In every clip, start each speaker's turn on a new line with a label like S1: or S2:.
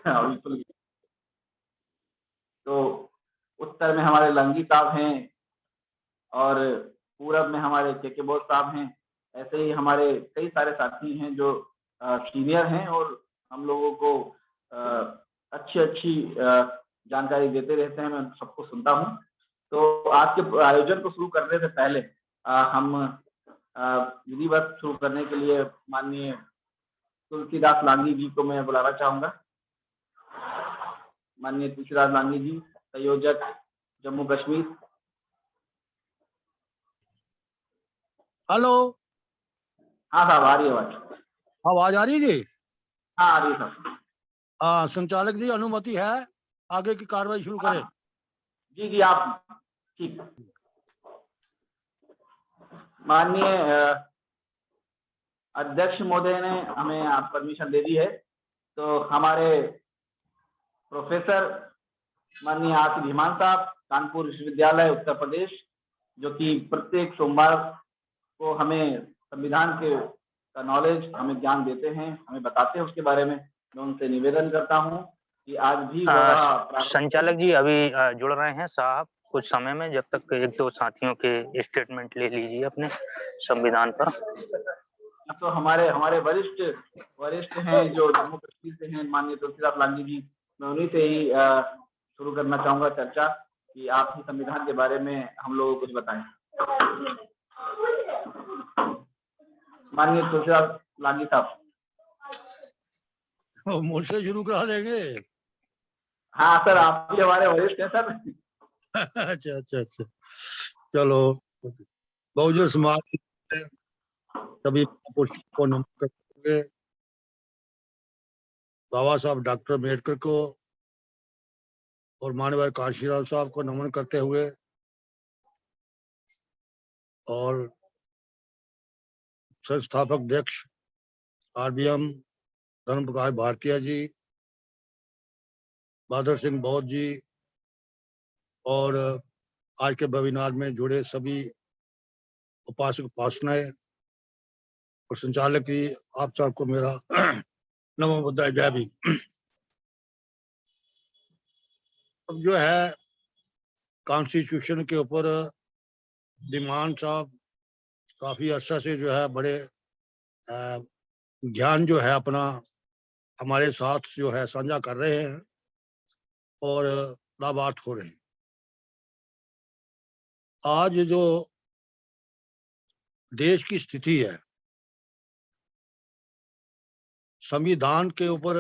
S1: हाँ, बिल्कुल। तो उत्तर में हमारे लंगी साहब हैं और पूरब में हमारे के बोस साहब हैं। ऐसे ही हमारे कई सारे साथी हैं जो सीनियर हैं और हम लोगों को अच्छी-अच्छी जानकारी देते रहते हैं, मैं सबको सुनता हूँ। तो आज के आयोजन को शुरू करने से पहले हम विधिवत शुरू करने के लिए माननीय तुलसीदास लांगी जी को मैं बुलाना चाहूँगा। माननीय तुलसीदास लांगी जी, संयोजक जम्मू कश्मीर।
S2: हेलो।
S1: हाँ साहब, आ रही है आवाज।
S2: आवाज आ रही है जी?
S1: हाँ, आ रही है साहब।
S2: संचालक जी, अनुमति है आगे की कार्रवाई शुरू करें?
S1: जी जी, आप ठीक। माननीय अध्यक्ष महोदय ने हमें आप परमिशन दे दी है, तो हमारे प्रोफेसर माननीय आर सी धीमान साहब, कानपुर विश्वविद्यालय उत्तर प्रदेश, जो कि प्रत्येक सोमवार को हमें संविधान के का नॉलेज, हमें ज्ञान देते हैं, हमें बताते हैं उसके बारे में। मैं उनसे निवेदन करता हूँ कि आज भी वह
S3: संचालक जी अभी जुड़ रहे हैं साहब कुछ समय में, जब तक एक दो साथियों के स्टेटमेंट ले लीजिए अपने संविधान पर।
S1: तो हमारे वरिष्ठ हैं जो जम्मू कश्मीर से हैं, माननीय तुलसीदास लांगी जी, मैं उन्हीं से ही शुरू करना चाहूंगा चर्चा कि आप ही संविधान के बारे में हम लोगों को कुछ बताएं। माननीय तुलसीदास लांगी साहब।
S2: मुझसे शुरू करा देंगे?
S1: हाँ सर, आप भी हमारे वरिष्ठ हैं सर।
S2: अच्छा अच्छा अच्छा, चलो। बहुजन समाज सभी को नमन करते हुए, बाबा साहब डॉक्टर अम्बेडकर को और माननीय कांशीराम साहब को नमन करते हुए, और संस्थापक अध्यक्ष आरबीएम धर्म प्रकाश भारतीय जी, बहादुर सिंह बौद्ध जी और आज के वेबिनार में जुड़े सभी उपासक उपासनाएं और संचालक जी, आप सबको मेरा नमो बुद्धाय, जय भीम। अब जो है कॉन्स्टिट्यूशन के ऊपर धीमान साहब काफी अर्सा से जो है बड़े ज्ञान जो है अपना हमारे साथ जो है साझा कर रहे हैं और लाभार्थ हो रहे हैं। आज जो देश की स्थिति है, संविधान के ऊपर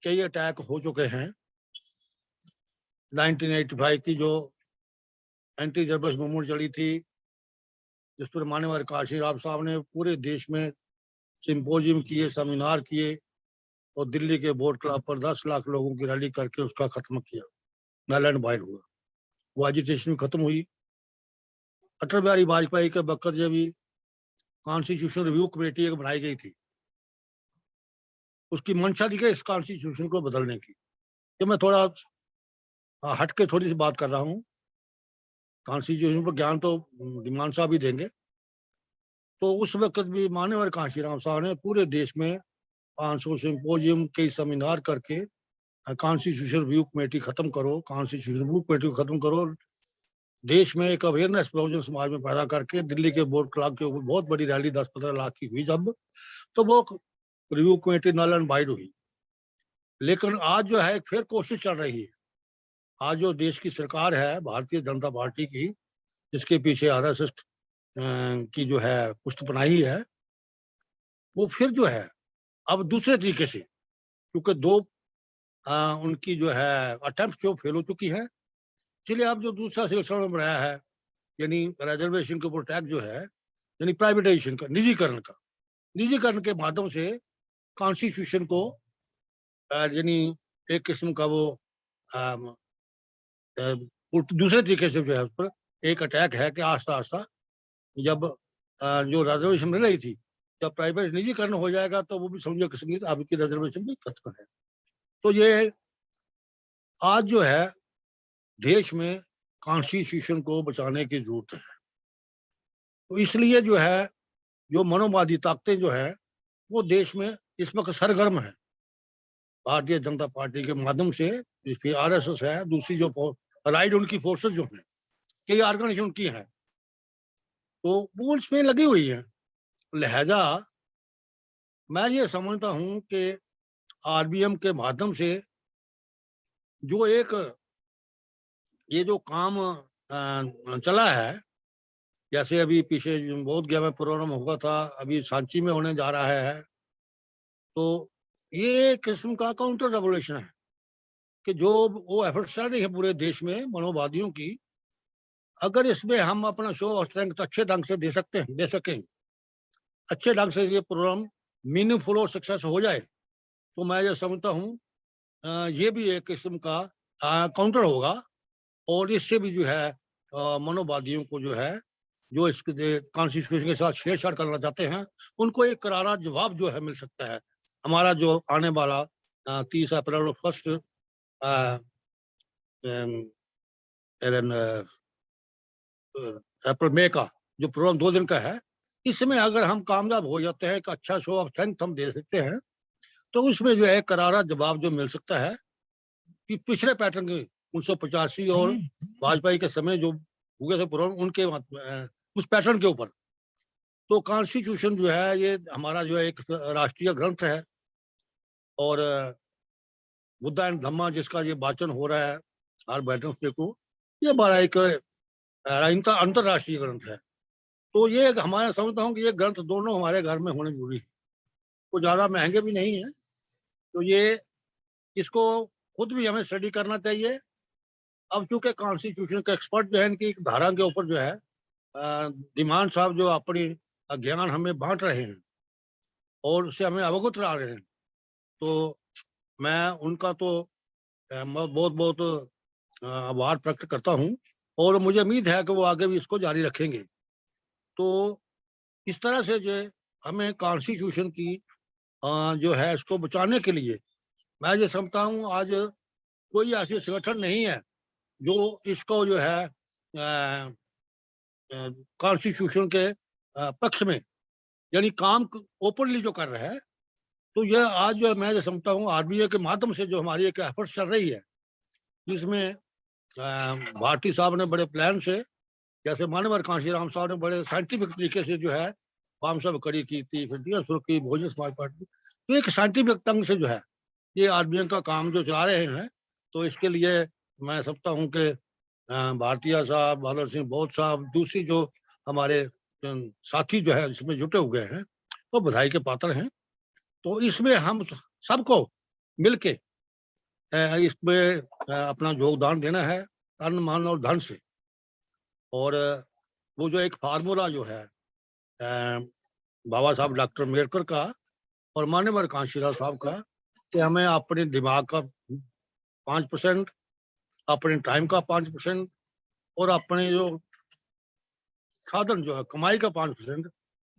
S2: कई अटैक हो चुके हैं। 1985 की जो एंटी जबरदस्त मूवमेंट चली थी, जिस पर माननीय काशीराम साहब ने पूरे देश में सिंपोजियम किए, सेमिनार किए और दिल्ली के बोट क्लब पर 10 लाख लोगों की रैली करके उसका खत्म किया, नल एंड वाइड हुआ। वो एजिटेशन खत्म हुई। अटल बिहारी वाजपेयी के वक्त जब भी कॉन्स्टिट्यूशन रिव्यू कमेटी एक बनाई गई थी, उसकी मंशा थी कि इस कॉन्स्टिट्यूशन को बदलने की। तो मैं थोड़ा हट के थोड़ी सी बात कर रहा हूँ, कॉन्स्टिट्यूशन पर ज्ञान तो धीमान साहब भी देंगे। तो उस वक्त भी माननीय कांशीराम साहब ने पूरे देश में 500 सिंपोजियम के सेमिनार करके कॉन्स्टिट्यूशन रिव्यू कमेटी खत्म करो, कॉन्स्टिट्यूशन रिव्यू कमेटी को खत्म करो, देश में एक अवेयरनेस बहुजन समाज में पैदा करके दिल्ली के बोर्ड क्लब के ऊपर बहुत बड़ी रैली 10-15 लाख की हुई जब, तो वो review committee null and void हुई। लेकिन आज जो है फिर कोशिश चल रही है। आज जो देश की सरकार है भारतीय जनता पार्टी की, जिसके पीछे आरएसएस की जो है पुष्ट बनाई है, वो फिर जो है अब दूसरे तरीके से, क्योंकि दो उनकी जो है अटेम्प्ट जो फेल हो चुकी है, इसलिए अब जो दूसरा सिलसिला बनाया है, यानी रिजर्वेशन के ऊपर टैक्स जो है, यानी प्राइवेटाइजेशन का, निजीकरण के माध्यम से कॉन्स्टिट्यूशन को यानी एक किस्म का वो दूसरे तरीके से जो है उस पर एक अटैक है कि आस्ता आस्ता जब जो रिजर्वेशन मिल रही थी, जब प्राइवेट निजीकरण हो जाएगा तो वो भी समझो किस्म की आपकी रिजर्वेशन भी खत्म है। तो ये आज जो है देश में कॉन्स्टिट्यूशन को बचाने की जरूरत है। तो इसलिए जो है जो मनोवादी ताकतें जो है वो देश में इस वक्त सरगर्म है। भारतीय जनता पार्टी के माध्यम से, इसकी आरएसएस है, दूसरी जो अलाइड उनकी फोर्सेस जो हैं, कई ऑर्गेनाइजेशन उनकी हैं, तो वो इसमें लगी हुई है। लिहाजा मैं ये समझता हूं कि आरबीएम के माध्यम से जो एक ये जो काम चला है, जैसे अभी पीछे बोध गया में प्रोग्राम हुआ था, अभी सांची में होने जा रहा है, तो ये एक किस्म का काउंटर रेवोल्यूशन है कि जो वो एफर्ट चल रही है पूरे देश में मनोवादियों की, अगर इसमें हम अपना शो ऑफ स्ट्रेंथ अच्छे ढंग से दे सकें, अच्छे ढंग से ये प्रोग्राम मीनिंगफुल और सक्सेस हो जाए, तो मैं ये समझता हूँ ये भी एक किस्म का काउंटर होगा, और इससे भी जो है मनोवादियों को जो है, जो इसके कॉन्स्टिट्यूशन के साथ छेड़छाड़ करना चाहते हैं, उनको एक करारा जवाब जो है मिल सकता है। हमारा जो आने वाला 30 अप्रैल और 1 अप्रैल मई का जो प्रोग्राम 2 दिन का है, इसमें अगर हम कामयाब हो जाते हैं, एक अच्छा शो ऑफ स्ट्रेंथ हम दे सकते हैं, तो उसमें जो है करारा जवाब जो मिल सकता है कि पिछले पैटर्न के 1985 और वाजपेयी के समय जो हुए थे प्रोग्राम, उनके उस पैटर्न के ऊपर। तो कॉन्स्टिट्यूशन जो है ये हमारा जो है एक राष्ट्रीय ग्रंथ है, और बुद्धा एंड धम्मा जिसका ये वाचन हो रहा है हर वेडनेसडे को, ये हमारा एक इनका अंतरराष्ट्रीय ग्रंथ है। तो ये हमारा समझता हूँ कि ये ग्रंथ दोनों हमारे घर में होने जरूरी है। वो ज्यादा महंगे भी नहीं है, तो ये इसको खुद भी हमें स्टडी करना चाहिए। अब चूंकि कॉन्स्टिट्यूशन के एक्सपर्ट जो है, इनकी एक धारा के ऊपर जो है धीमान साहब जो अपनी ज्ञान हमें बांट रहे हैं और उससे हमें अवगत करा रहे हैं, तो मैं उनका तो बहुत बहुत आभार प्रकट करता हूँ, और मुझे उम्मीद है कि वो आगे भी इसको जारी रखेंगे। तो इस तरह से जो हमें कॉन्स्टिट्यूशन की जो है इसको बचाने के लिए, मैं ये समझता हूँ आज कोई ऐसी संगठन नहीं है जो इसको जो है कॉन्स्टिट्यूशन के पक्ष में यानी काम ओपनली जो कर रहा है। तो यह आज जो मैं ये समझता हूँ आरबीआई के माध्यम से जो हमारी एक एफर्ट चल रही है, जिसमें भारती साहब ने बड़े प्लान से, जैसे मानवर कांशीराम साहब ने बड़े साइंटिफिक तरीके से जो है फार्म सब कड़ी की थी, फिर डीएसओ की, बहुजन समाज पार्टी, तो एक साइंटिफिक ढंग से जो है ये आरबीआई का काम जो चला रहे हैं। तो इसके लिए मैं समझता हूँ कि भारतीय साहब, बादल सिंह बहुत साहब, दूसरी जो हमारे साथी जो है इसमें जुटे हुए हैं, वो बधाई के पात्र हैं। तो इसमें हम सबको मिलके इसमें अपना योगदान देना है तन मन और धन से। और वो जो एक फार्मूला जो है बाबा साहब डॉक्टर अम्बेडकर का और मान्यवर कांशीराम साहब का, कि हमें अपने दिमाग का 5%, अपने टाइम का 5% और अपने जो साधन जो है कमाई का 5%,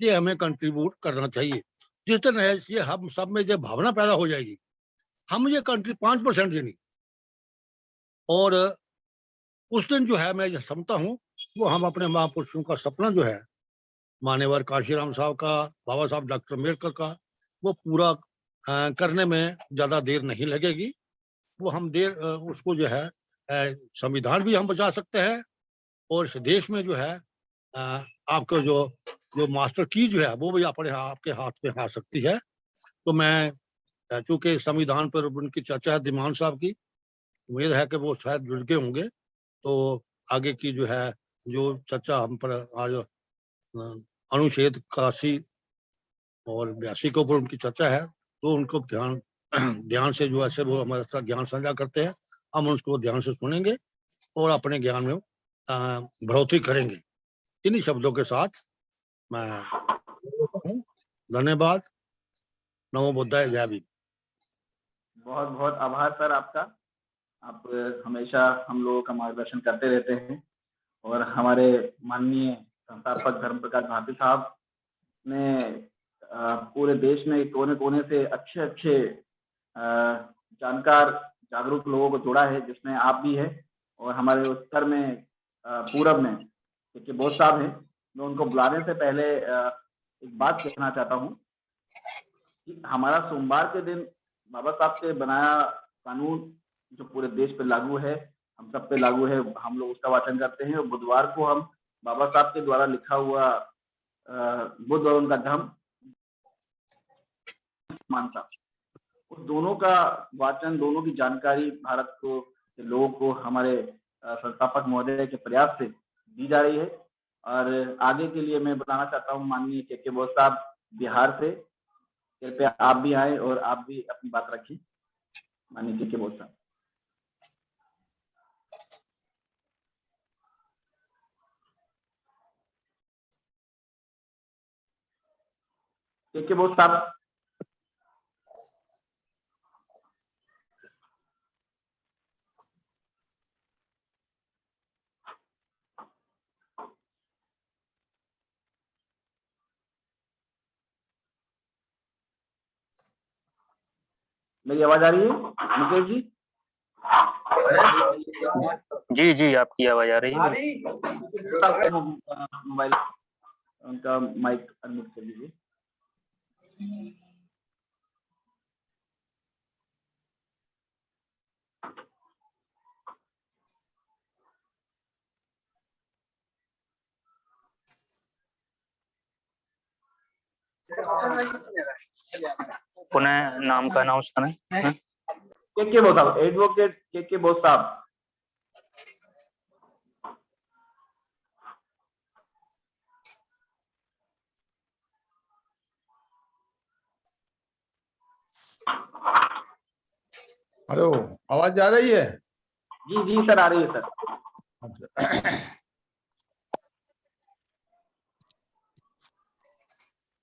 S2: ये हमें कंट्रीब्यूट करना चाहिए। जिस दिन ये हम सब में जो भावना पैदा हो जाएगी, हम ये कंट्री 5% देनी, और उस दिन जो है मैं ये समझता हूँ वो हम अपने महापुरुषों का सपना जो है मान्यवर कांशीराम साहब का, बाबा साहब डॉक्टर अम्बेडकर का, वो पूरा करने में ज्यादा देर नहीं लगेगी। वो हम उसको जो है संविधान भी हम बचा सकते हैं, और इस देश में जो है आपको जो मास्टर की जो है वो भी अपने आपके हाथ में आ सकती है। तो मैं चूंकि संविधान पर उनकी चर्चा है धीमान साहब की, उम्मीद है कि वो शायद जुड़ गए होंगे, तो आगे की जो है जो चर्चा हम पर आज अनुच्छेद 81 और 82 के ऊपर उनकी चर्चा है, तो उनको ध्यान से जो है वो हमारे साथ ज्ञान साझा करते हैं, हम उसको ध्यान से सुनेंगे और अपने ज्ञान में बढ़ोतरी करेंगे। इन्हीं शब्दों के साथ मैं हूँ। धन्यवाद। नमो बुद्धाय, जय भीम।
S1: बहुत बहुत आभार सर आपका। आप हमेशा हम लोगों का मार्गदर्शन करते रहते हैं, और हमारे माननीय संस्थापक धर्म प्रकाश भारती साहब ने पूरे देश में कोने कोने से अच्छे अच्छे जानकार जागरूक लोगों को जोड़ा है, जिसमें आप भी है, और हमारे उत्तर में पूरब में क्योंकि बोस साहब हैं। मैं उनको बुलाने से पहले एक बात कहना चाहता हूँ कि हमारा सोमवार के दिन बाबा साहब के बनाया कानून जो पूरे देश पे लागू है, हम सब पे लागू है, हम लोग उसका वाचन करते हैं। और बुधवार को हम बाबा साहब के द्वारा लिखा हुआ बुद्ध और उनका धर्म मानता, उस दोनों का वाचन, दोनों की जानकारी भारत को, लोगों को हमारे संस्थापक महोदय के प्रयास से दी जा रही है। और आगे के लिए मैं बताना चाहता हूँ माननीय के बोस साहब बिहार से, कृपया आप भी आए और आप भी अपनी बात रखिए। माननीय के बोस साहब। के बोस साहब। मेरी आवाज आ रही है मुकेश जी?
S3: जी जी, आपकी आवाज आ रही है।
S1: मोबाइल उनका माइक अनम्यूट कर लीजिए।
S3: पुनः नाम का अनाउंस करें।
S1: के बोस साहब, एडवोकेट के बोस साहब।
S4: हेलो, आवाज आ रही है?
S1: जी जी सर, आ रही है सर।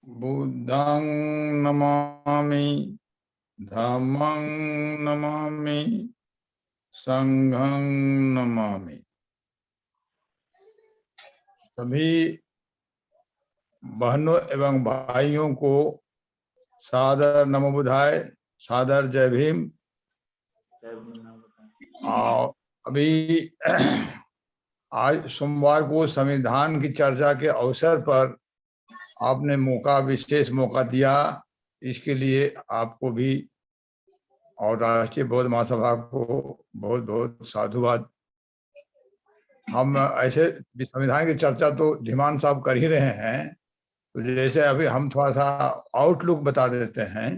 S4: बुद्धं नमामि, धम्मं नमामि, संघं नमामि। सभी बहनों एवं भाइयों को सादर नमो बुधाय, सादर जय भीम। और अभी आज सोमवार को संविधान की चर्चा के अवसर पर आपने विशेष मौका दिया, इसके लिए आपको भी और राष्ट्रीय बौद्ध महासभा को बहुत बहुत साधुवाद। हम ऐसे संविधान की चर्चा तो धीमान साहब कर ही रहे हैं, तो जैसे अभी हम थोड़ा सा आउटलुक बता देते हैं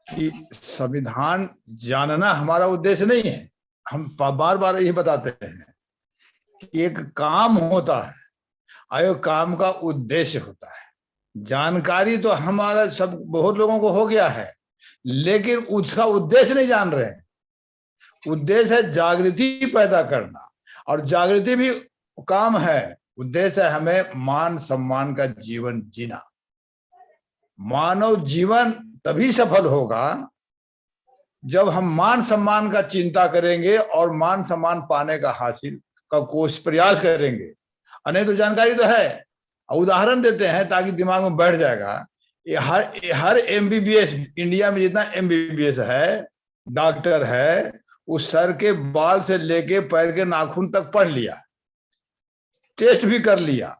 S4: कि संविधान जानना हमारा उद्देश्य नहीं है। हम बार बार यही बताते हैं कि एक काम होता है और काम का उद्देश्य होता है। जानकारी तो हमारा सब बहुत लोगों को हो गया है, लेकिन उसका उद्देश्य नहीं जान रहे हैं। उद्देश्य है जागृति पैदा करना, और जागृति भी काम है। उद्देश्य है हमें मान सम्मान का जीवन जीना। मानव जीवन तभी सफल होगा जब हम मान सम्मान का चिंता करेंगे और मान सम्मान पाने का हासिल का कोशिश प्रयास करेंगे। नहीं तो जानकारी तो है, उदाहरण देते हैं ताकि दिमाग में बैठ जाएगा। हर एमबीबीएस, इंडिया में जितना एमबीबीएस है, डॉक्टर है, उस सर के बाल से लेके पैर के नाखून तक पढ़ लिया, टेस्ट भी कर लिया।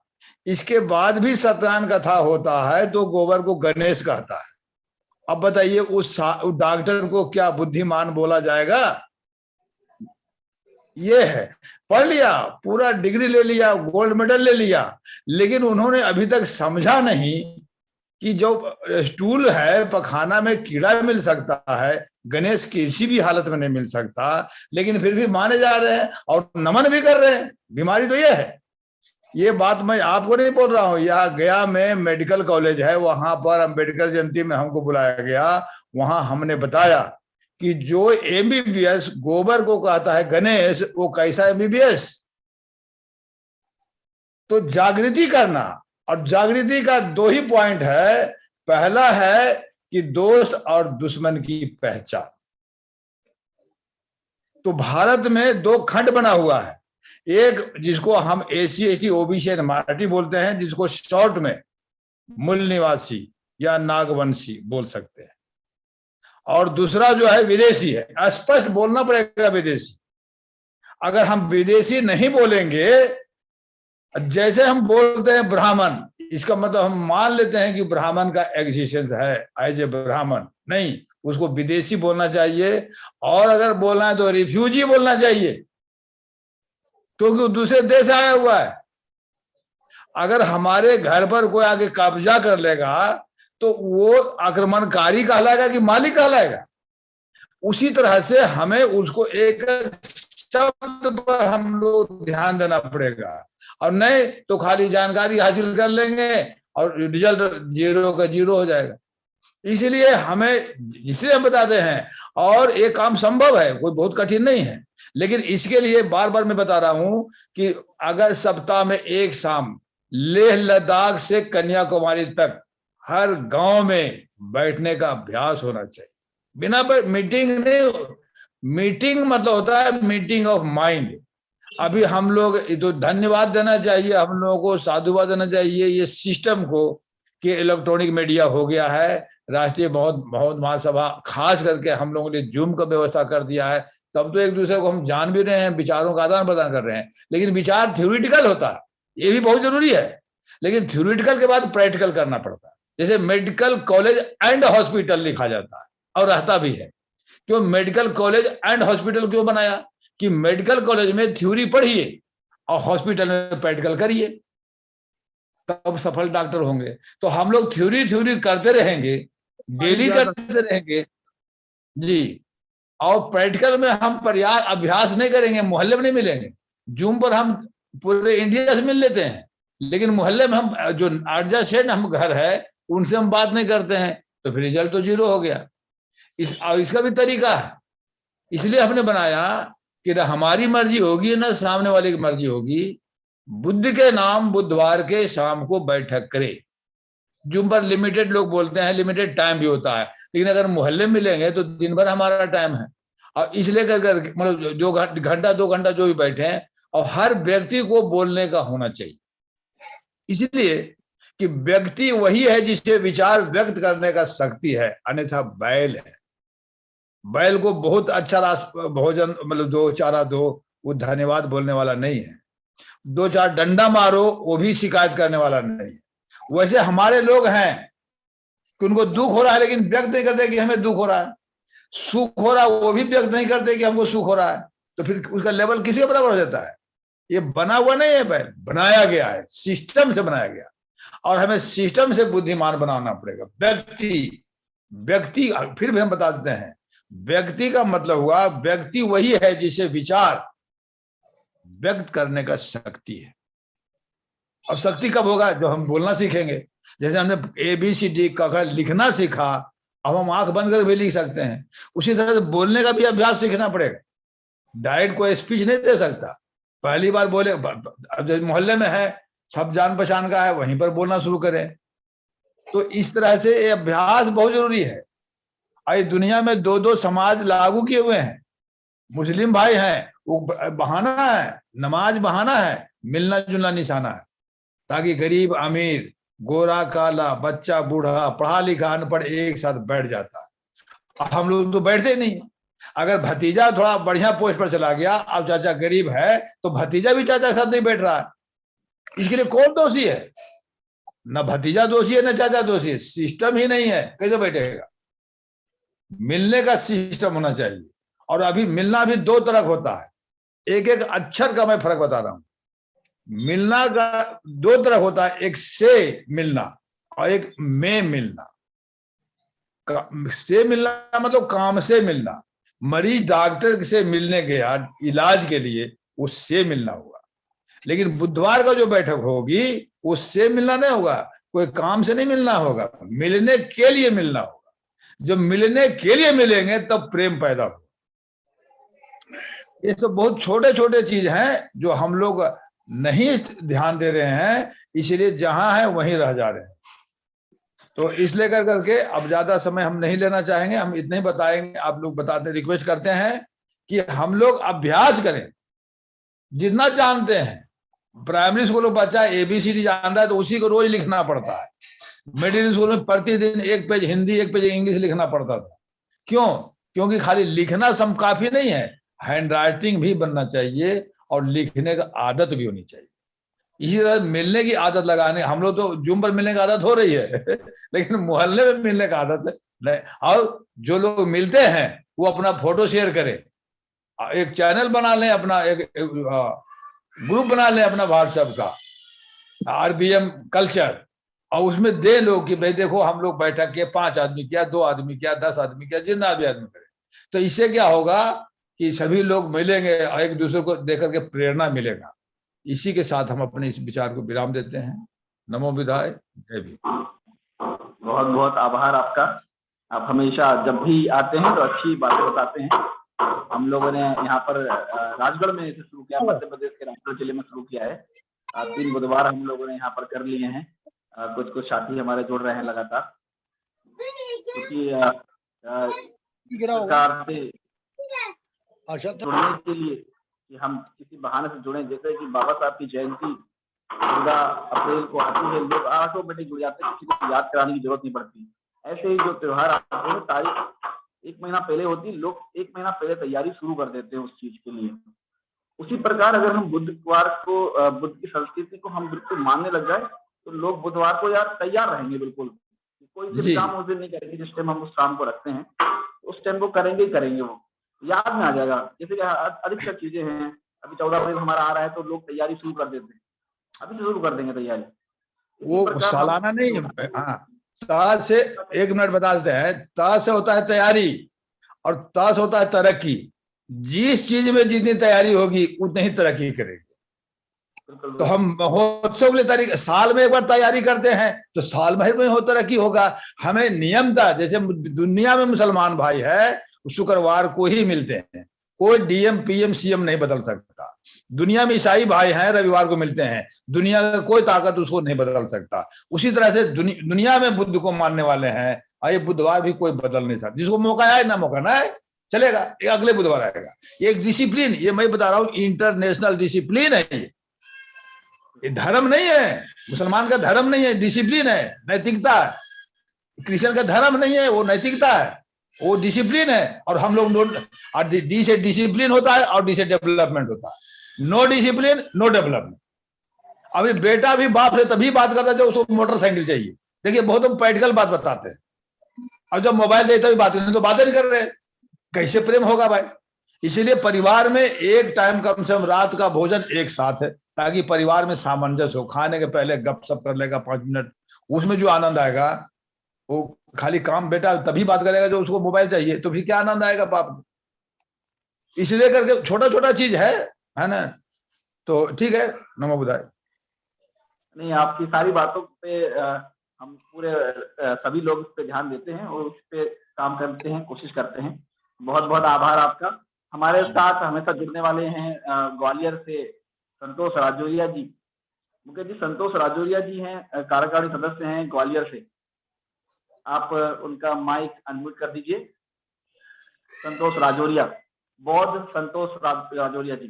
S4: इसके बाद भी सत्यनारायण कथा होता है तो गोबर को गणेश कहता है। अब बताइए उस डॉक्टर को क्या बुद्धिमान बोला जाएगा? ये है, पढ़ लिया, पूरा डिग्री ले लिया, गोल्ड मेडल ले लिया, लेकिन उन्होंने अभी तक समझा नहीं कि जो स्टूल है, पखाना में कीड़ा मिल सकता है, गणेश किसी भी हालत में नहीं मिल सकता, लेकिन फिर भी माने जा रहे हैं और नमन भी कर रहे हैं। बीमारी तो ये है। ये बात मैं आपको नहीं बोल रहा हूं, यहाँ गया में मेडिकल कॉलेज है, वहां पर अम्बेडकर जयंती में हमको बुलाया गया। वहां हमने बताया कि जो एमबीबीएस गोबर को कहता है गणेश, वो कैसा एमबीबीएस? तो जागृति करना, और जागृति का दो ही पॉइंट है। पहला है कि दोस्त और दुश्मन की पहचान। तो भारत में दो खंड बना हुआ है, एक जिसको हम AC ST OBC and minority बोलते हैं, जिसको शॉर्ट में मूल निवासी या नागवंशी बोल सकते हैं, और दूसरा जो है विदेशी है। स्पष्ट बोलना पड़ेगा विदेशी। अगर हम विदेशी नहीं बोलेंगे, जैसे हम बोलते हैं ब्राह्मण, इसका मतलब हम मान लेते हैं कि ब्राह्मण का एग्जिस्टेंस है एज ए ब्राह्मण। नहीं, उसको विदेशी बोलना चाहिए, और अगर बोलना है तो रिफ्यूजी बोलना चाहिए, क्योंकि वो दूसरे देश से आया हुआ है। अगर हमारे घर पर कोई आके कब्जा कर लेगा तो वो आक्रमणकारी कहलाएगा कि मालिक कहलाएगा। उसी तरह से हमें उसको एक शब्द पर हम लोग ध्यान देना पड़ेगा, और नहीं तो खाली जानकारी हासिल कर लेंगे और रिजल्ट 0 का 0 हो जाएगा। इसलिए हमें, इसलिए हम बताते हैं, और ये काम संभव है, कोई बहुत कठिन नहीं है। लेकिन इसके लिए बार बार मैं बता रहा हूं कि अगर सप्ताह में एक शाम लेह लद्दाख से कन्याकुमारी तक हर गांव में बैठने का अभ्यास होना चाहिए। बिना मीटिंग नहीं, मीटिंग मतलब होता है मीटिंग ऑफ माइंड। अभी हम लोग तो धन्यवाद देना चाहिए, हम लोगों को साधुवाद देना चाहिए ये सिस्टम को कि इलेक्ट्रॉनिक मीडिया हो गया है। राष्ट्रीय बहुत महासभा खास करके हम लोगों ने जूम का व्यवस्था कर दिया है, तब तो एक दूसरे को हम जान भी रहे हैं, विचारों का आदान प्रदान कर रहे हैं। लेकिन विचार थ्योरेटिकल होता है, ये भी बहुत जरूरी है, लेकिन थ्योरेटिकल के बाद प्रैक्टिकल करना पड़ता है। जैसे मेडिकल कॉलेज एंड हॉस्पिटल लिखा जाता है और रहता भी है। क्यों मेडिकल कॉलेज एंड हॉस्पिटल क्यों बनाया? कि मेडिकल कॉलेज में थ्योरी पढ़िए और हॉस्पिटल में प्रैक्टिकल करिए, तब सफल डॉक्टर होंगे। तो हम लोग थ्योरी करते रहेंगे, डेली करते रहेंगे जी, और प्रैक्टिकल में हम पर्याप्त अभ्यास नहीं करेंगे, मोहल्ले में नहीं मिलेंगे। जूम पर हम पूरे इंडिया से मिल लेते हैं, लेकिन मोहल्ले में हम जो एडजस्टेड हम घर है उनसे हम बात नहीं करते हैं, तो फिर रिजल्ट तो 0 हो गया। इसका भी तरीका है, इसलिए हमने बनाया कि ना हमारी मर्जी होगी ना सामने वाले की मर्जी होगी। बुद्ध के नाम बुधवार के शाम को बैठक करे। जूम पर लिमिटेड लोग बोलते हैं, लिमिटेड टाइम भी होता है, लेकिन अगर मोहल्ले में मिलेंगे तो दिन भर हमारा टाइम है। और इसलिए कर मतलब जो घंटा 2 घंटा जो भी बैठे हैं, और हर व्यक्ति को बोलने का होना चाहिए। इसलिए कि व्यक्ति वही है जिसे विचार व्यक्त करने का शक्ति है, अन्यथा बैल है। बैल को बहुत अच्छा भोजन मतलब 2 चारा दो, वो धन्यवाद बोलने वाला नहीं है। 2 4 डंडा मारो, वो भी शिकायत करने वाला नहीं है। वैसे हमारे लोग हैं कि उनको दुख हो रहा है लेकिन व्यक्त नहीं करते कि हमें दुख हो रहा है, सुख हो रहा है वो भी व्यक्त नहीं करते कि हमको सुख हो रहा है। तो फिर उसका लेवल किसी के बराबर हो जाता है? ये बना हुआ नहीं है बैल, बनाया गया है, सिस्टम से बनाया गया, और हमें सिस्टम से बुद्धिमान बनाना पड़ेगा। व्यक्ति फिर भी हम बता देते हैं, व्यक्ति का मतलब हुआ व्यक्ति वही है जिसे विचार व्यक्त करने का शक्ति है। अब शक्ति कब होगा? जब हम बोलना सीखेंगे। जैसे हमने ABCD का लिखना सीखा, अब हम आंख बंद कर भी लिख सकते हैं। उसी तरह से बोलने का भी अभ्यास सीखना पड़ेगा। डायरेक्ट कोई स्पीच नहीं दे सकता। पहली बार बोले, अब मोहल्ले में है, सब जान पहचान का है, वहीं पर बोलना शुरू करें। तो इस तरह से ये अभ्यास बहुत जरूरी है। आज दुनिया में 2 समाज लागू किए हुए हैं। मुस्लिम भाई हैं, वो बहाना है, नमाज बहाना है, मिलना जुलना निशाना है, ताकि गरीब अमीर, गोरा काला, बच्चा बूढ़ा, पढ़ा लिखा अनपढ़ एक साथ बैठ जाता है। हम लोग तो बैठते ही नहीं। अगर भतीजा थोड़ा बढ़िया पोस्ट पर चला गया, अब चाचा गरीब है तो भतीजा भी चाचा के साथ नहीं बैठ रहा है। इसके लिए कौन दोषी है? न भतीजा दोषी है न चाचा दोषी है, सिस्टम ही नहीं है, कैसे बैठेगा? मिलने का सिस्टम होना चाहिए। और अभी मिलना भी 2 तरह होता है। एक अक्षर का मैं फर्क बता रहा हूं। मिलना का 2 तरह होता है, एक से मिलना और एक में मिलना। से मिलना मतलब काम से मिलना। मरीज डॉक्टर से मिलने गया इलाज के लिए, उससे मिलना होगा। लेकिन बुधवार का जो बैठक होगी उससे मिलना नहीं होगा, कोई काम से नहीं मिलना होगा, मिलने के लिए मिलना होगा। जब मिलने के लिए मिलेंगे तब प्रेम पैदा होगा। ये सब बहुत छोटे छोटे चीज हैं जो हम लोग नहीं ध्यान दे रहे हैं, इसलिए जहां है वहीं रह जा रहे हैं। तो इसलिए करके अब ज्यादा समय हम नहीं लेना चाहेंगे, हम इतने ही बताएंगे। आप लोग बताते, रिक्वेस्ट करते हैं कि हम लोग अभ्यास करें जितना जानते हैं। प्राइमरी स्कूल में बच्चा ABCD जानता है तो उसी को रोज लिखना पड़ता है। मिडिल स्कूल में प्रतिदिन 1 पेज हिंदी 1 पेज इंग्लिश लिखना पड़ता था। क्यों? क्योंकि खाली लिखना सम काफी नहीं है, हैंड राइटिंग भी बनना चाहिए और लिखने का आदत भी होनी चाहिए। इसी तरह मिलने की आदत लगाने, हम लोग तो जूम पर मिलने की आदत हो रही है लेकिन मोहल्ले में मिलने का आदत नहीं। और जो लोग मिलते हैं वो अपना फोटो शेयर करें, एक चैनल बना लें अपना, एक ग्रुप बना लें अपना व्हाट्सएप का, RBM कल्चर, और उसमें दे लोग कि भाई देखो हम लोग बैठक किए, 5 आदमी किया, 2 आदमी किया, 10 आदमी किया, जितना भी आदमी करे। तो इससे क्या होगा कि सभी लोग मिलेंगे और एक दूसरे को देख करके प्रेरणा मिलेगा। इसी के साथ हम अपने इस विचार को विराम देते हैं। नमो बुद्धाय, जय भीम।
S1: बहुत बहुत आभार आपका। आप हमेशा जब भी आते हैं तो अच्छी बातें बताते हैं। हम लोगों ने यहाँ पर राजगढ़ में इसे शुरू किया, मध्य प्रदेश के राजगढ़ जिले में शुरू किया है। 3 बुधवार हम लोगों ने यहाँ पर कर लिए हैं। कुछ कुछ साथी हमारे जुड़ रहे हैं लगातार, क्योंकि सरकार से जुड़ने के लिए कि हम किसी बहाने से जुड़े, जैसे कि बाबा साहब की जयंती 14 अप्रैल को आती है, लोग ऑटोमेटिक जुड़ जाते हैं, किसी को याद कराने की जरूरत नहीं पड़ती। ऐसे ही जो त्योहार आते हैं तारीख 1 महीना पहले होती, लोग 1 महीना पहले तैयारी शुरू कर देते हैं उस चीज के लिए। उसी प्रकार अगर हम बुधवार को बुद्ध की संस्कृति को हम बिल्कुल मानने लग जाए तो लोग बुधवार को यार तैयार रहेंगे बिल्कुल। कोई भी काम उस दिन नहीं करेंगे जिस टाइम हम उस काम को रखते हैं, उस टाइम वो करेंगे ही करेंगे, वो याद में आ जाएगा। जैसे कि अधिकतर चीजें हैं, अभी 14 अप्रैल हमारा आ रहा है तो लोग तैयारी शुरू कर देते हैं, अभी से शुरू कर देंगे तैयारी।
S4: वो सालाना नहीं, हाँ, ता से 1 मिनट बता देते हैं। ता से होता है तैयारी और ता से होता है तरक्की। जिस चीज में जितनी तैयारी होगी उतनी ही तरक्की करेगी। तो हम महोत्सव के लिए साल में एक बार तैयारी करते हैं तो साल भर में हो तरक्की होगा। हमें नियमता, जैसे दुनिया में मुसलमान भाई है शुक्रवार को ही मिलते हैं, कोई DM PM CM नहीं बदल सकता। दुनिया में ईसाई भाई हैं रविवार को मिलते हैं, दुनिया का कोई ताकत उसको नहीं बदल सकता। उसी तरह से दुनिया में बुद्ध को मानने वाले हैं, ये बुधवार भी कोई बदल नहीं सकता। जिसको मौका आए ना मौका ना आए चलेगा, ये अगले बुधवार आएगा। ये एक डिसिप्लिन, ये मैं बता रहा हूँ, इंटरनेशनल डिसिप्लिन है ये धर्म नहीं है। मुसलमान का धर्म नहीं है, डिसिप्लिन है, नैतिकता है। क्रिश्चियन का धर्म नहीं है, वो नैतिकता है, वो डिसिप्लिन है। और हम लोग डी से डिसिप्लिन होता है और डी से डेवलपमेंट होता है। No discipline no development. अभी बेटा भी बाप से तभी बात करता है जब उसको मोटरसाइकिल चाहिए। देखिए बहुत हम प्रैक्टिकल बात बताते हैं, अब जब मोबाइल देते हुए बात नहीं तो बातें नहीं कर रहे, कैसे प्रेम होगा भाई। इसीलिए परिवार में एक टाइम कम से कम रात का भोजन एक साथ है, ताकि परिवार में सामंजस्य हो। खाने के पहले गपशप कर लेगा 5 मिनट, उसमें जो आनंद आएगा वो खाली काम बेटा तभी बात करेगा जो उसको मोबाइल चाहिए, तो फिर क्या आनंद आएगा बाप को। इसलिए करके छोटा छोटा चीज है ना। तो ठीक है, नमो बुद्धाय।
S1: नहीं, आपकी सारी बातों पे हम पूरे सभी लोग उस पे ध्यान देते हैं और उस पे काम करते हैं, कोशिश करते हैं। बहुत बहुत आभार आपका। हमारे साथ हमेशा जुड़ने वाले हैं ग्वालियर से संतोष राजौरिया जी। मुकेश जी, संतोष राजौरिया जी हैं, कार्यकारिणी सदस्य हैं ग्वालियर से। आप उनका माइक अनम्यूट कर दीजिए। संतोष राजौरिया, बौद्ध संतोष राजौरिया जी।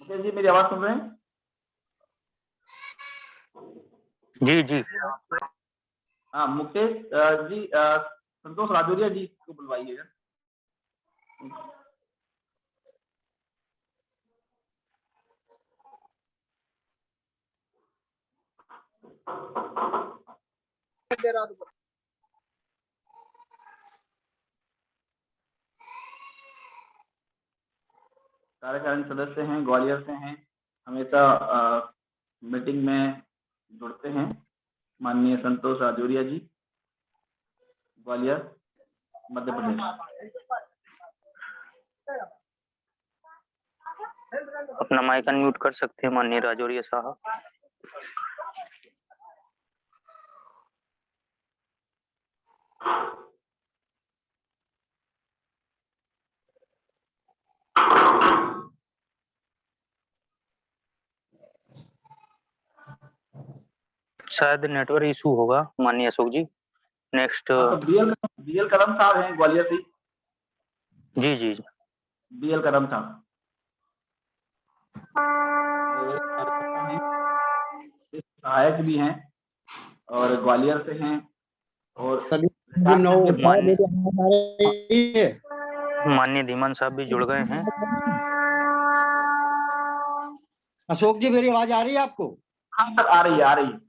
S1: मुकेश जी, मेरी आवाज सुन रहे हैं?
S3: जी जी।
S1: हाँ मुकेश जी, संतोष राजौरिया जी को बुलवाइएगा। कार्यकारिणी सदस्य हैं, ग्वालियर से हैं, हमेशा मीटिंग में जुड़ते हैं। माननीय संतोष राजौरिया जी, ग्वालियर मध्य प्रदेश।
S3: अपना माइक अनम्यूट कर सकते हैं माननीय राजौरिया साहब। शायद नेटवर्क इशू होगा माननीय अशोक जी। नेक्स्ट
S1: BL कदम साहब हैं ग्वालियर से।
S3: जी जी जी।
S1: BL कदम साहब सहायक भी हैं और ग्वालियर से हैं और
S3: माननीय धीमान साहब भी जुड़ गए हैं।
S5: अशोक जी, मेरी आवाज आ रही है आपको?
S1: हाँ सर, आ रही है, आ रही है।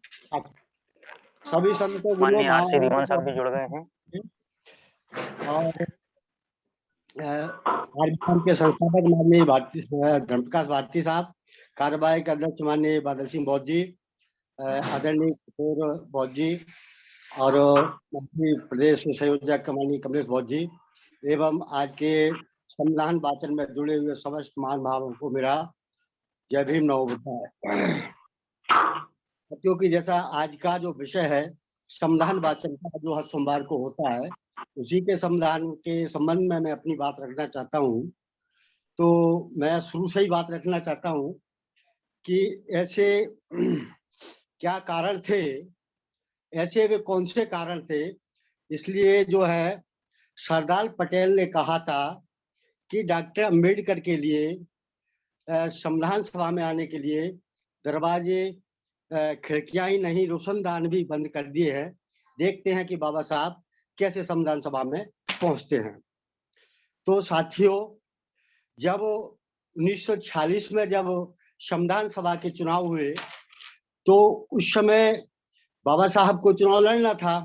S5: सभी संतों
S3: माननीय आरसी धीमान साहब भी जुड़ गए हैं।
S5: और आरबीएम के संस्थापक माननीय धर्मप्रकाश भारती साहब, कार्यवाहक अध्यक्ष माननीय बादल सिंह बौद्ध जी, आदरणीय किशोर बौद्ध जी, और प्रदेश संयोजक माननीय कमलेश बौद्ध जी, एवं आज के संविधान वाचन में जुड़े हुए समस्त महानुभावों को मेरा जय भीम नमो बुद्धाय। क्योंकि जैसा आज का जो विषय है संविधान वाचन का, जो हर सोमवार को होता है, उसी के संविधान के संबंध में मैं अपनी बात रखना चाहता हूँ। तो मैं शुरू से ही बात रखना चाहता हूँ कि ऐसे क्या कारण थे, ऐसे वे कौन से कारण थे। इसलिए जो है सरदार पटेल ने कहा था कि डॉक्टर अंबेडकर के लिए संविधान सभा में आने के लिए दरवाजे खिड़कियां ही नहीं, रोशनदान भी बंद कर दिए हैं। देखते हैं कि बाबा साहब कैसे संविधान सभा में पहुंचते हैं। तो साथियों, जब 1946 में जब संविधान सभा के चुनाव हुए तो उस समय बाबा साहब को चुनाव लड़ना था।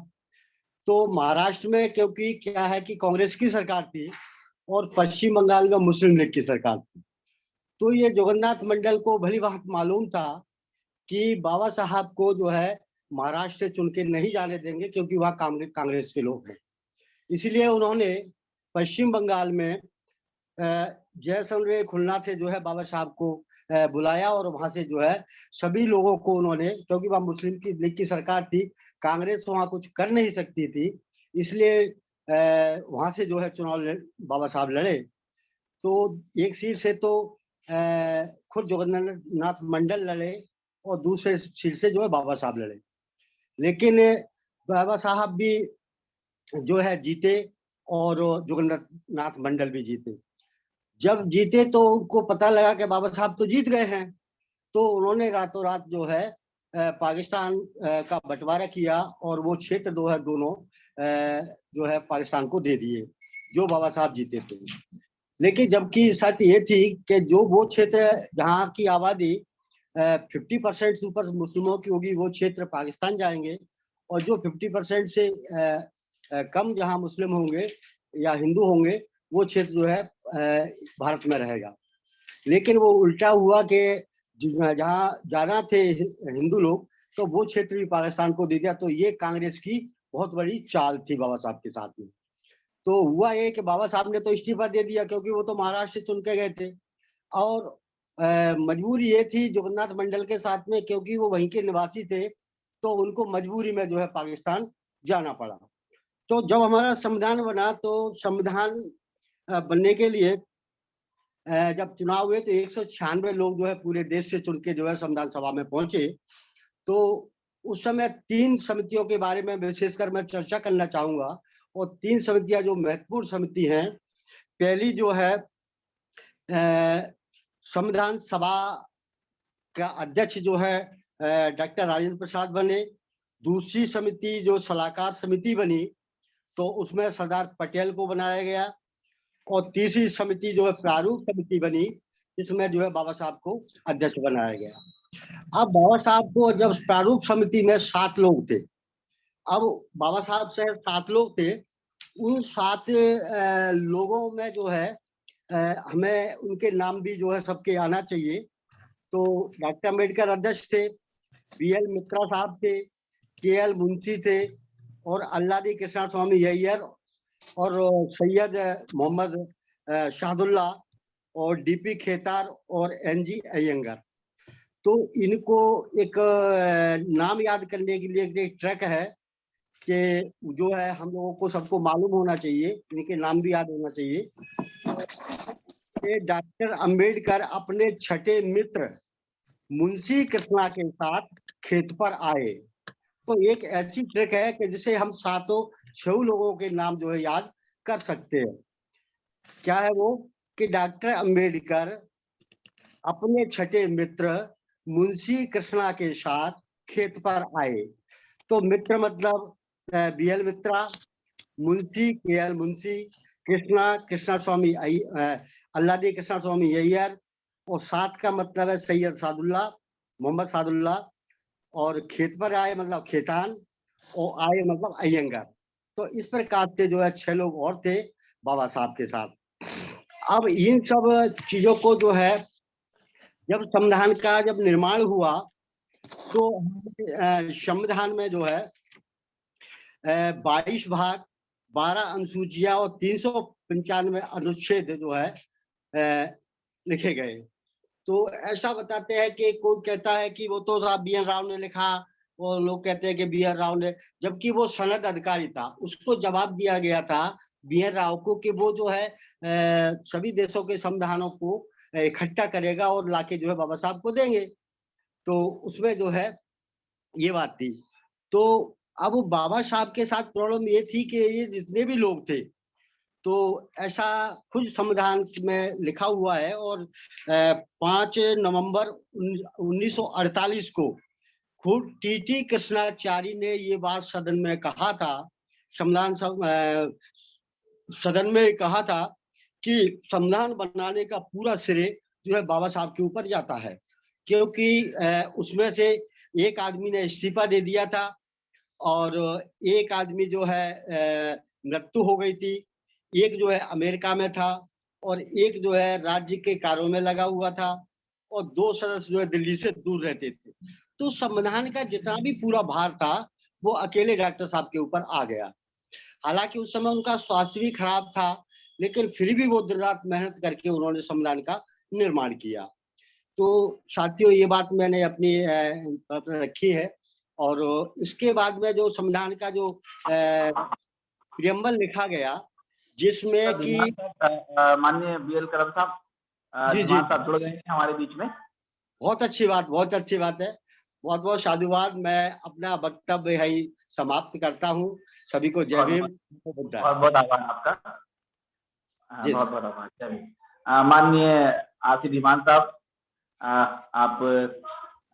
S5: तो महाराष्ट्र में क्योंकि क्या है कि कांग्रेस की सरकार थी और पश्चिम बंगाल में मुस्लिम लीग की सरकार थी, तो ये जगन्नाथ मंडल को भली बात मालूम था कि बाबा साहब को जो है महाराष्ट्र से चुन के नहीं जाने देंगे, क्योंकि वह कांग्रेस के लोग हैं। इसलिए उन्होंने पश्चिम बंगाल में जयसमरे खुलना से जो है बाबा साहब को बुलाया और वहां से जो है सभी लोगों को उन्होंने, क्योंकि वह मुस्लिम की लीग की सरकार थी, कांग्रेस वहां कुछ कर नहीं सकती थी, इसलिए वहां से जो है चुनाव बाबा साहब लड़े। तो एक सीट से तो खुद जगन्नाथ मंडल लड़े और दूसरे सीट से जो है बाबा साहब लड़े, लेकिन बाबा साहब भी जो है जीते और जगन्नाथ मंडल भी जीते। जब जीते तो उनको पता लगा कि बाबा साहब तो जीत गए हैं, तो उन्होंने रातों रात जो है पाकिस्तान का बंटवारा किया और वो क्षेत्र जो है दोनों जो है पाकिस्तान को दे दिए जो बाबा साहब जीते थे। लेकिन जबकि शर्त ये थी कि जो वो क्षेत्र जहाँ की आबादी 50% से ऊपर मुस्लिमों की होगी वो क्षेत्र पाकिस्तान जाएंगे, और जो 50% से कम जहाँ मुस्लिम होंगे या हिंदू होंगे वो क्षेत्र जो है भारत में रहेगा। लेकिन वो उल्टा हुआ कि जहाँ ज्यादा थे हिंदू लोग तो वो क्षेत्र भी पाकिस्तान को दे दिया। तो ये कांग्रेस की बहुत बड़ी चाल थी बाबा साहब के साथ में। तो हुआ ये कि बाबा साहब ने तो इस्तीफा दे दिया, क्योंकि वो तो महाराष्ट्र से चुन के गए थे, और मजबूरी ये थी जगन्नाथ मंडल के साथ में, क्योंकि वो वहीं के निवासी थे, तो उनको मजबूरी में जो है पाकिस्तान जाना पड़ा। तो जब हमारा संविधान बना तो संविधान बनने के लिए जब चुनाव हुए तो 196 लोग जो है पूरे देश से चुन के जो है संविधान सभा में पहुंचे। तो उस समय 3 समितियों के बारे में विशेषकर मैं चर्चा करना चाहूंगा, और 3 समितियां जो महत्वपूर्ण समिति हैं। पहली जो है संविधान सभा का अध्यक्ष जो है डॉक्टर राजेंद्र प्रसाद बने। दूसरी समिति जो सलाहकार समिति बनी तो उसमें सरदार पटेल को बनाया गया, और तीसरी समिति जो है प्रारूप समिति बनी, इसमें जो है बाबा साहब को अध्यक्ष बनाया गया। अब बाबा साहब को जब प्रारूप समिति में 7 लोग थे, अब बाबा साहब से 7 लोग थे, उन 7 लोगों में जो है हमें उनके नाम भी जो है सबके आना चाहिए। तो डॉक्टर अम्बेडकर अध्यक्ष थे, BL मित्रा साहब थे, KL मुंशी थे, और अल्लादी कृष्णा स्वामी अय्यर, और सैयद मोहम्मद शाहदुल्ला, और DP खेतार, और NG अयंगर। तो इनको एक नाम याद करने के लिए एक ट्रैक है कि जो है हम लोगों को सबको मालूम होना चाहिए, इनके नाम भी याद होना चाहिए। डॉक्टर अंबेडकर अपने छठे मित्र मुंशी कृष्णा के साथ खेत पर आए। तो एक ऐसी ट्रिक है कि जिसे हम 6 लोगों के नाम जो है याद कर सकते हैं। क्या है वो कि डॉक्टर अंबेडकर अपने छठे मित्र मुंशी कृष्णा के साथ खेत पर आए। तो मित्र मतलब BL मित्रा, मुंशी KL मुंशी, कृष्णा स्वामी अल्लादी कृष्णा स्वामी अय्यर, और सात का मतलब है सैयद सादुल्ला, मोहम्मद सादुल्ला, और खेत पर आए मतलब खेतान, और आए मतलब अयंगर। तो इस प्रकार से जो है 6 लोग और थे बाबा साहब के साथ। अब इन सब चीजों को जो है जब संविधान का जब निर्माण हुआ तो संविधान में जो है 22 भाग, 12 अनुसूचियां और 395 अनुच्छेद जो है लिखे गए। तो ऐसा बताते हैं कि कोई कहता है कि वो तो साहब BN राव ने लिखा, वो लोग कहते हैं कि BN राव ने, जबकि वो सनद अधिकारी था, उसको जवाब दिया गया था BN राव को कि वो जो है सभी देशों के संविधानों को इकट्ठा करेगा और लाके जो है बाबा साहब को देंगे। तो उसमें जो है ये बात थी। तो अब बाबा साहब के साथ प्रॉब्लम ये थी कि ये जितने भी लोग थे, तो ऐसा खुद संविधान में लिखा हुआ है, और 5 नवंबर 1948 को खुद TT कृष्णाचारी ने ये बात सदन में कहा था, संविधान सदन में कहा था कि संविधान बनाने का पूरा श्रेय जो है बाबा साहब के ऊपर जाता है, क्योंकि उसमें से एक आदमी ने इस्तीफा दे दिया था, और एक आदमी जो है मृत्यु हो गई थी, एक जो है अमेरिका में था, और एक जो है राज्य के कार्यों में लगा हुआ था, और 2 सदस्य जो है दिल्ली से दूर रहते थे। तो संविधान का जितना भी पूरा भार था वो अकेले डॉक्टर साहब के ऊपर आ गया। हालांकि उस समय उनका स्वास्थ्य भी खराब था, लेकिन फिर भी वो दिन रात मेहनत करके उन्होंने संविधान का निर्माण किया। तो साथियों, ये बात मैंने अपनी रखी है। और इसके बाद में जो संविधान का जो प्रियम्बल लिखा गया, जिसमें कि
S1: माननीय BL करम साहब,
S5: जी
S1: धीमान साहब जुड़ गए हैं हमारे बीच में।
S5: बहुत अच्छी बात है। बहुत बहुत साधुवाद। मैं अपना वक्तव्य यही समाप्त करता हूँ। सभी को जय भीम।
S1: बहुत बहुत आभार आपका।
S5: जी।
S1: बहुत बहुत आभार। जय भीम। माननीय RC धीमान साहब, आप